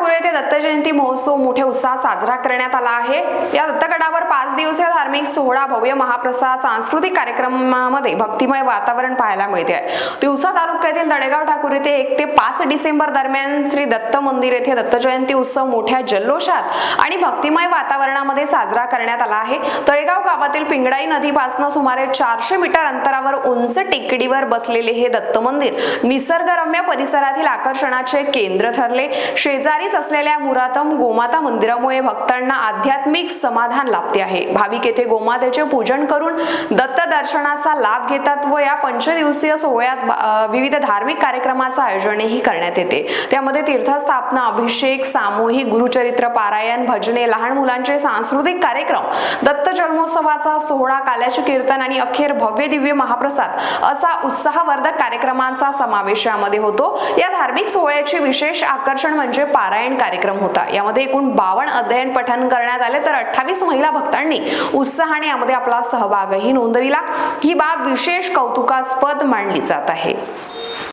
ठाकूर येथे दत्त जयंती महोत्सव मोठ्या उत्साहात साजरा करण्यात आला आहे। या दत्तगडावर 5 दिवसीय धार्मिक सोहळा, भव्य महाप्रसाद, सांस्कृतिक कार्यक्रमामध्ये भक्तिमय वातावरण पाहायला मिळते आहे। तिवसा तालुक्यातील तळेगाव ठाकूर येथे 1 ते 5 डिसेंबर दरम्यान श्री दत्त मंदिर येथे दत्त जयंती उत्सव मोठ्या जल्लोषात आणि भक्तिमय वातावरणामध्ये साजरा करण्यात आला आहे। तळेगाव गावातील पिंगळाई नदीपासून सुमारे 400 मीटर अंतरावर उंच टेकडीवर बसलेले हे दत्त मंदिर निसर्गरम्य परिसरातील आकर्षणाचे केंद्र ठरले। शेजारीच असलेल्या मुरातम गोमाता मंदिरामुळे भक्तांना आध्यात्मिक समाधान लाभते आहे। भाविक येथे गोमातेचे पूजन करून दत्त दर्शनाचा लाभ घेतात व या पंचदिवसीय सोहळ्यात विविध धार्मिक कार्यक्रमाचे आयोजनही करण्यात येते। त्यामध्ये तीर्थस्थापना, अभिषेक, सामूहिक गुरुचरित्र पारायण, भजने, लहान मुलांचे सांस्कृतिक कार्यक्रम, दत्त जन्मोत्सवाचा सोहळा, काल्याचे कीर्तन आणि अखेर भव्य दिव्य महाप्रसाद असा उत्साहवर्धक कार्यक्रमांचा समावेश यामध्ये होतो। या धार्मिक सोहळ्याचे विशेष आकर्षण म्हणजे पारायण कार्यक्रम होता। यामध्ये एकूण 52 अध्ययन पठण करण्यात आले तर 28 महिला भक्तांनी उत्साहाने यामध्ये आपला सहभागही नोंदविला। ही बाब विशेष कौतुकास्पद मानली जात आहे।